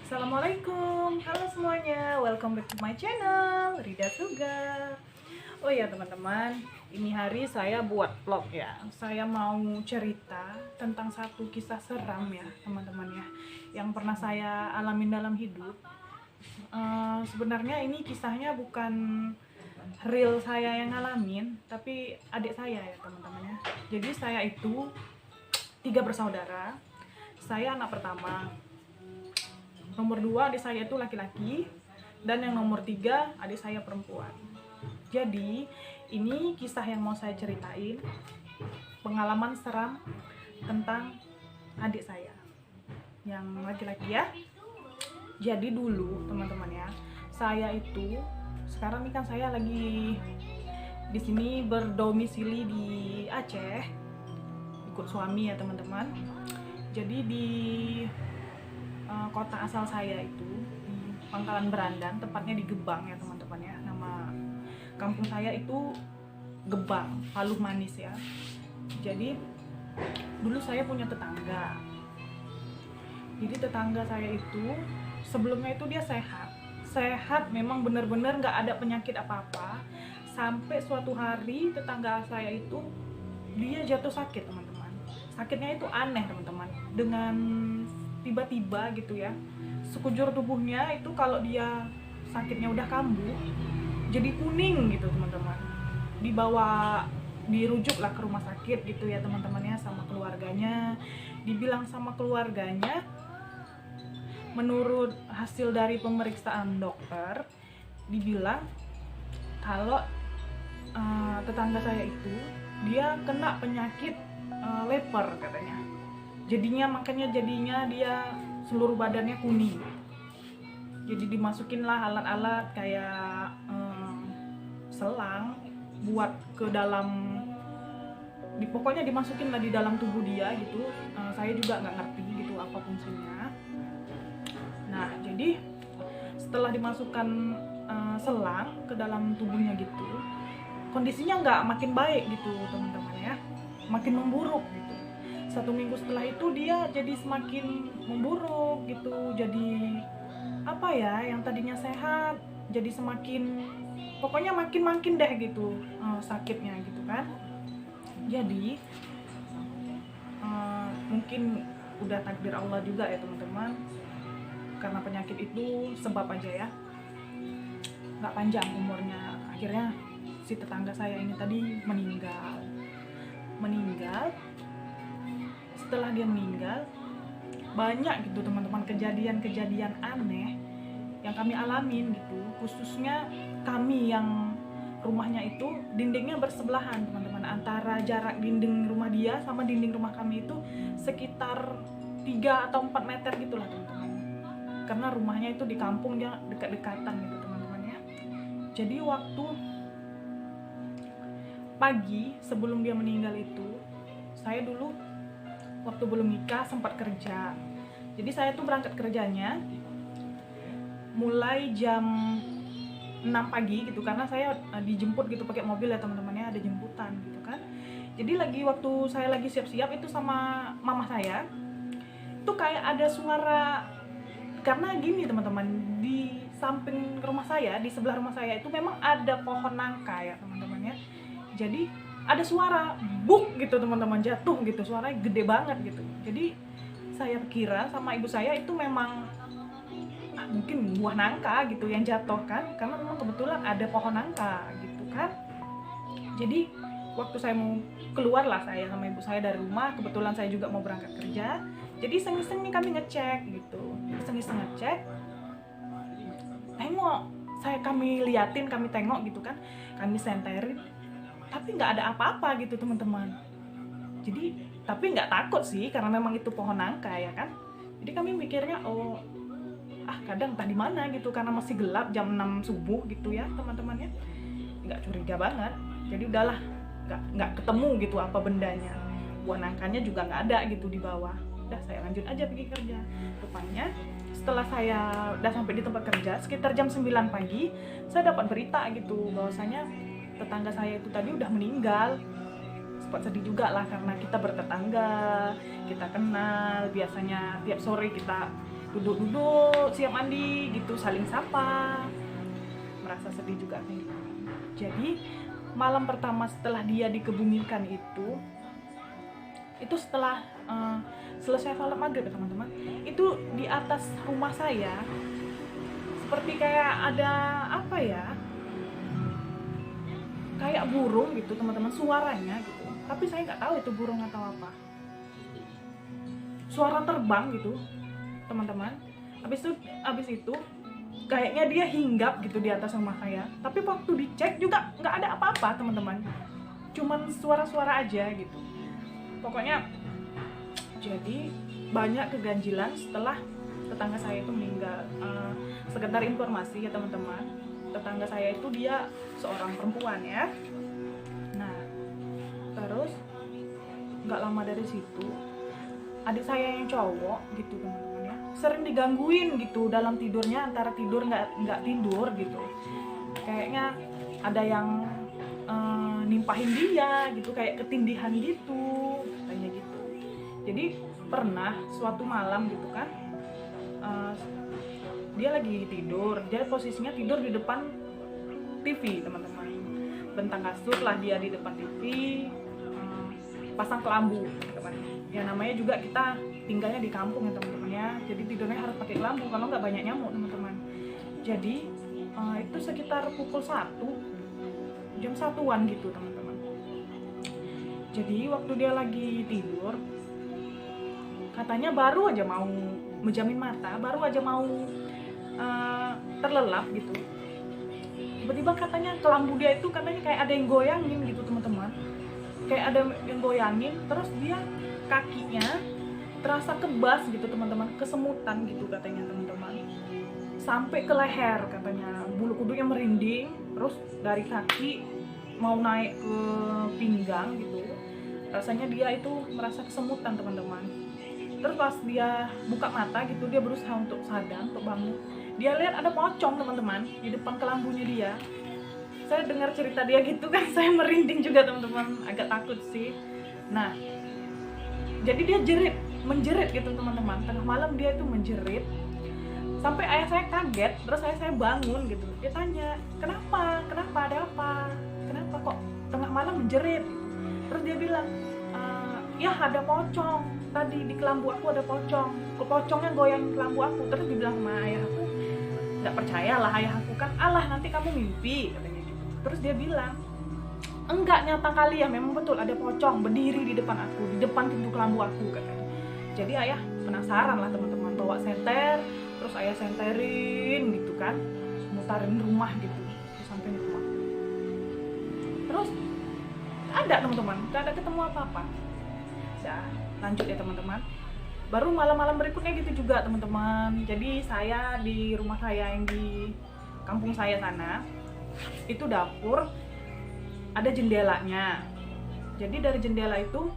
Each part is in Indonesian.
Assalamualaikum, halo semuanya, welcome back to my channel, Rida Sugar. Oh ya teman-teman, ini hari saya buat vlog ya. Saya mau cerita tentang satu kisah seram ya teman-teman ya, yang pernah saya alamin dalam hidup. Sebenarnya ini kisahnya bukan real saya yang ngalamin, tapi adik saya ya teman-teman ya. Jadi saya itu 3 bersaudara, saya anak pertama. Nomor 2 adik saya itu laki-laki, dan yang nomor 3 adik saya perempuan. Jadi ini kisah yang mau saya ceritain, pengalaman seram tentang adik saya yang laki-laki ya. Jadi dulu teman-teman ya, saya itu sekarang ini kan saya lagi di sini berdomisili di Aceh, ikut suami ya teman-teman. Jadi di kota asal saya itu di Pangkalan Berandan, tepatnya di Gebang ya teman-teman ya. Nama kampung saya itu Gebang, Paluh Manis ya. Jadi dulu saya punya tetangga. Jadi tetangga saya itu sebelumnya itu dia sehat memang, benar-benar nggak ada penyakit apa-apa. Sampai suatu hari tetangga saya itu dia jatuh sakit teman-teman. Sakitnya itu aneh teman-teman, dengan tiba-tiba gitu ya, sekujur tubuhnya itu kalau dia sakitnya udah kambuh jadi kuning gitu teman-teman. Dirujuklah ke rumah sakit gitu ya teman-teman ya, sama keluarganya. Dibilang sama keluarganya, menurut hasil dari pemeriksaan dokter, dibilang kalau tetangga saya itu dia kena penyakit leper katanya. Makanya dia seluruh badannya kuning. Jadi dimasukinlah alat-alat kayak selang buat ke dalam, pokoknya dimasukinlah di dalam tubuh dia gitu. Saya juga nggak ngerti gitu apa fungsinya. Nah jadi setelah dimasukkan selang ke dalam tubuhnya gitu, kondisinya nggak makin baik gitu teman-teman ya, makin memburuk gitu. 1 minggu setelah itu dia jadi semakin memburuk gitu. Jadi apa ya, yang tadinya sehat jadi semakin, pokoknya makin deh gitu sakitnya gitu kan. Jadi mungkin udah takdir Allah juga ya teman-teman, karena penyakit itu sebab aja ya, nggak panjang umurnya. Akhirnya si tetangga saya ini tadi meninggal. Setelah dia meninggal, banyak gitu teman-teman kejadian-kejadian aneh yang kami alamin gitu. Khususnya kami yang rumahnya itu dindingnya bersebelahan teman-teman. Antara jarak dinding rumah dia sama dinding rumah kami itu sekitar 3 atau 4 meter gitulah teman-teman. Karena rumahnya itu di kampung, dia dekat-dekatan gitu teman-teman ya. Jadi waktu pagi sebelum dia meninggal itu, saya dulu waktu belum nikah sempat kerja. Jadi saya tuh berangkat kerjanya mulai jam 6 pagi gitu, karena saya dijemput gitu pakai mobil ya teman-teman ya, ada jemputan gitu kan. Jadi waktu saya lagi siap-siap itu sama mama saya, itu kayak ada suara. Karena gini teman-teman, di samping rumah saya, di sebelah rumah saya itu memang ada pohon nangka ya teman-teman ya. Jadi ada suara buk gitu teman-teman, jatuh gitu, suaranya gede banget gitu. Jadi saya kira sama ibu saya itu memang mungkin buah nangka gitu yang jatuh kan, karena memang kebetulan ada pohon nangka gitu kan. Jadi waktu saya mau keluar lah, saya sama ibu saya dari rumah, kebetulan saya juga mau berangkat kerja. Jadi iseng-iseng nih kami ngecek gitu, iseng-iseng ngecek, kami liatin, kami tengok gitu kan, kami senterin, tapi nggak ada apa-apa gitu teman-teman. Jadi tapi nggak takut sih, karena memang itu pohon nangka ya kan. Jadi kami mikirnya kadang entah di mana gitu, karena masih gelap jam 6 subuh gitu ya teman-teman ya, nggak curiga banget. Jadi udahlah, nggak ketemu gitu apa bendanya, buah nangkanya juga nggak ada gitu di bawah. Udah saya lanjut aja pergi kerja. Rupanya setelah saya udah sampai di tempat kerja sekitar jam 9 pagi, saya dapat berita gitu bahwasanya tetangga saya itu tadi udah meninggal. Sempat sedih juga lah, karena kita bertetangga, kita kenal, biasanya tiap sore kita duduk-duduk siap mandi gitu, saling sapa, merasa sedih juga kehilangan. Jadi malam pertama setelah dia dikebumikan itu setelah selesai sholat maghrib ya teman-teman, itu di atas rumah saya seperti kayak ada apa ya, kayak burung gitu teman-teman, suaranya gitu, tapi saya nggak tahu itu burung atau apa, suara terbang gitu teman-teman. Habis itu kayaknya dia hinggap gitu di atas rumah saya, tapi waktu dicek juga nggak ada apa-apa teman-teman, cuman suara-suara aja gitu. Pokoknya jadi banyak keganjilan setelah tetangga saya itu meninggal. Sekedar informasi ya teman-teman, tetangga saya itu dia seorang perempuan ya. Nah terus nggak lama dari situ adik saya yang cowok gitu teman-teman ya, sering digangguin gitu dalam tidurnya, antara tidur nggak tidur gitu, kayaknya ada yang nimpahin dia gitu, kayak ketindihan gitu katanya gitu. Jadi pernah suatu malam gitu kan, dia lagi tidur, dia posisinya tidur di depan TV teman-teman, bentang kasur lah dia di depan TV, pasang kelambu teman-teman. Ya namanya juga kita tinggalnya di kampung ya teman-teman ya, jadi tidurnya harus pakai kelambu kalau nggak banyak nyamuk teman-teman. Jadi itu sekitar pukul 1, jam 1-an gitu teman-teman. Jadi waktu dia lagi tidur, katanya baru aja mau menjamin mata, baru aja mau terlelap gitu, tiba-tiba katanya kelambu dia itu katanya kayak ada yang goyangin gitu teman-teman, kayak ada yang goyangin, terus dia kakinya terasa kebas gitu teman-teman, kesemutan gitu katanya teman-teman, sampai ke leher katanya, bulu kuduknya merinding, terus dari kaki mau naik ke pinggang gitu, rasanya dia itu merasa kesemutan teman-teman. Terus pas dia buka mata gitu, dia berusaha untuk sadar, untuk bangun, dia lihat ada pocong teman-teman di depan kelambunya dia. Saya dengar cerita dia gitu kan, saya merinding juga teman-teman, agak takut sih. Nah jadi dia menjerit gitu teman-teman, tengah malam dia itu menjerit, sampai ayah saya kaget. Terus ayah saya bangun gitu, dia tanya kenapa ada apa, kenapa kok tengah malam menjerit. Terus dia bilang ya ada pocong, tadi di kelambu aku ada pocong, pocongnya goyang kelambu aku. Terus dibilang sama ayah aku, nggak percayalah ayah aku kan, alah nanti kamu mimpi katanya gitu. Terus dia bilang enggak, nyata kali ya, memang betul ada pocong berdiri di depan aku, di depan pintu kelambu aku katanya. Jadi ayah penasaran lah teman-teman, bawa senter, terus ayah senterin gitu kan, mutarin rumah gitu di samping rumah. Terus ada teman-teman, nggak ada ketemu apa-apa. Dah lanjut ya teman-teman. Baru malam-malam berikutnya gitu juga teman-teman. Jadi saya di rumah saya yang di kampung saya sana, itu dapur ada jendelanya. Jadi dari jendela itu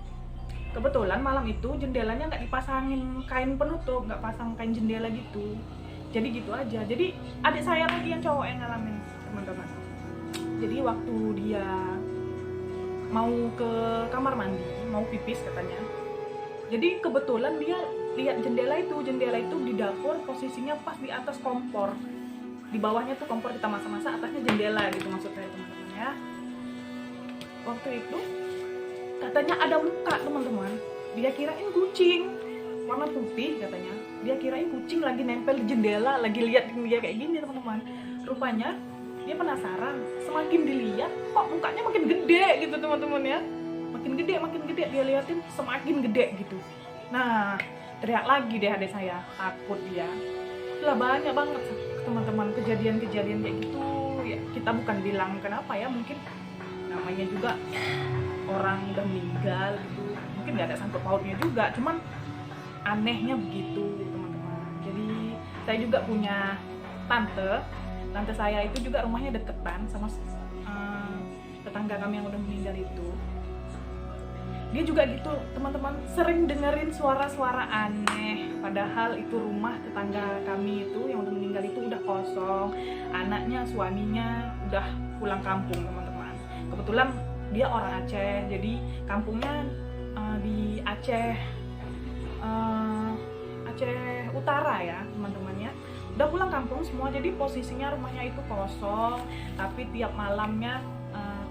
kebetulan malam itu jendelanya nggak dipasangin kain penutup, nggak pasang kain jendela gitu. Jadi gitu aja. Jadi adik saya lagi yang cowok yang ngalamin teman-teman. Jadi waktu dia mau ke kamar mandi, mau pipis katanya. Jadi kebetulan dia lihat jendela itu di dapur, posisinya pas di atas kompor. Di bawahnya tuh kompor kita masak-masak, atasnya jendela gitu maksud saya teman-teman ya. Waktu itu katanya ada muka teman-teman, dia kirain kucing warna putih katanya, dia kirain kucing lagi nempel di jendela, lagi lihat dia kayak gini teman-teman. Rupanya dia penasaran, semakin dilihat kok mukanya makin gede gitu teman-teman ya, makin gede dia liatin, semakin gede gitu. Nah teriak lagi deh adik saya, takut dia. Lah banyak banget teman-teman kejadian-kejadian kayak gitu ya. Kita bukan bilang kenapa ya, mungkin namanya juga orang udah meninggal gitu, mungkin nggak ada sangkut pautnya juga, cuman anehnya begitu teman-teman. Jadi saya juga punya tante saya itu juga rumahnya deketan sama tetangga kami yang udah meninggal itu. Dia juga gitu teman-teman, sering dengerin suara-suara aneh, padahal itu rumah tetangga kami itu yang udah meninggal itu udah kosong, anaknya, suaminya udah pulang kampung teman-teman. Kebetulan dia orang Aceh, jadi kampungnya di Aceh Aceh Utara ya teman-teman ya. Udah pulang kampung semua, jadi posisinya rumahnya itu kosong, tapi tiap malamnya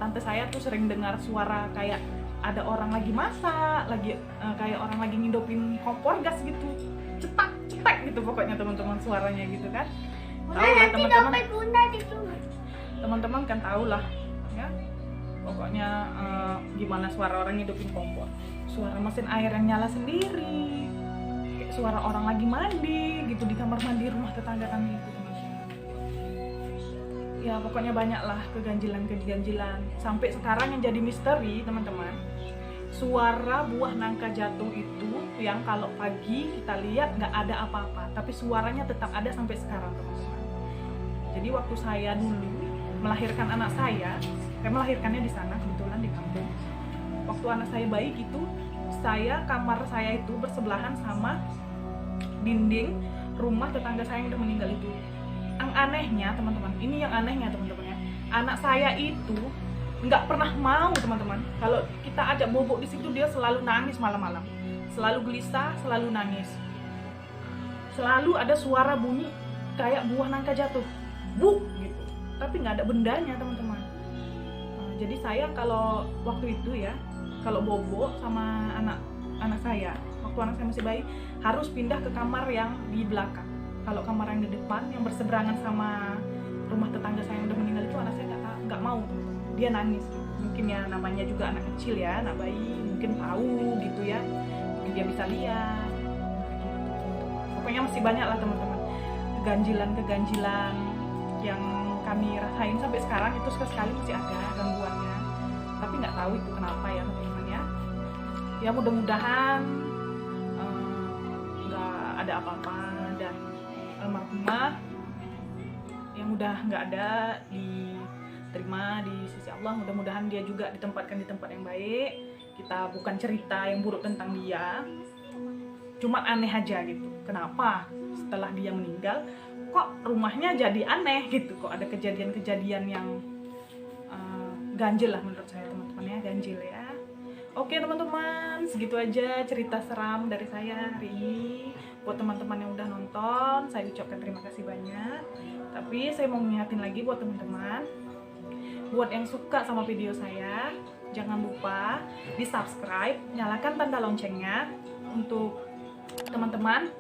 tante saya tuh sering dengar suara kayak ada orang lagi masak, kayak orang lagi ngidupin kompor gas gitu, cetak cetek gitu pokoknya teman-teman suaranya gitu kan. Tahu lah teman-teman kan tahu lah ya, pokoknya gimana suara orang ngidupin kompor, suara mesin air yang nyala sendiri, kayak suara orang lagi mandi gitu di kamar mandi rumah tetangga kami itu teman-teman. Ya pokoknya banyak lah keganjilan sampai sekarang yang jadi misteri teman-teman. Suara buah nangka jatuh itu yang kalau pagi kita lihat nggak ada apa-apa, tapi suaranya tetap ada sampai sekarang teman-teman. Jadi waktu saya dulu melahirkan anak saya melahirkannya di sana kebetulan di kampung. Waktu anak saya bayi gitu, kamar saya itu bersebelahan sama dinding rumah tetangga saya yang udah meninggal itu. Yang anehnya teman-teman, ini yang anehnya teman-teman ya, anak saya itu nggak pernah mau teman-teman. Kalau kita ajak bobok di situ dia selalu nangis malam-malam, selalu gelisah, selalu nangis. Selalu ada suara bunyi kayak buah nangka jatuh, buk gitu. Tapi nggak ada bendanya teman-teman. Jadi saya kalau waktu itu ya, kalau bobok sama anak saya, waktu anak saya masih bayi, harus pindah ke kamar yang di belakang. Kalau kamar yang di depan yang berseberangan sama rumah tetangga saya yang udah meninggal itu, anak saya nggak mau teman-teman. Dia nangis, mungkin ya namanya juga anak kecil ya, anak bayi, mungkin tahu gitu ya, mungkin dia bisa lihat gitu. Pokoknya masih banyak lah teman-teman keganjilan yang kami rasain sampai sekarang, itu sekali masih ada gangguannya, tapi nggak tahu itu kenapa ya teman-teman ya. Ya mudah-mudahan nggak ada apa-apa, dan almarhumah yang udah nggak ada diterima di sisi Allah. Mudah-mudahan dia juga ditempatkan di tempat yang baik. Kita bukan cerita yang buruk tentang dia, cuma aneh aja gitu, kenapa setelah dia meninggal kok rumahnya jadi aneh gitu, kok ada kejadian-kejadian yang ganjil lah menurut saya teman-teman ya, ganjil ya. Oke teman-teman, segitu aja cerita seram dari saya hari ini. Buat teman-teman yang udah nonton, saya ucapkan terima kasih banyak. Tapi saya mau ngingetin lagi buat teman-teman, buat yang suka sama video saya, jangan lupa di subscribe, nyalakan tanda loncengnya untuk teman-teman.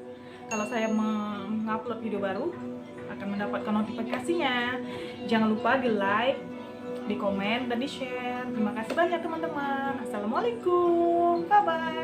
Kalau saya mengupload video baru akan mendapatkan notifikasinya. Jangan lupa di like, di komen, dan di share. Terima kasih banyak teman-teman. Assalamualaikum, bye bye.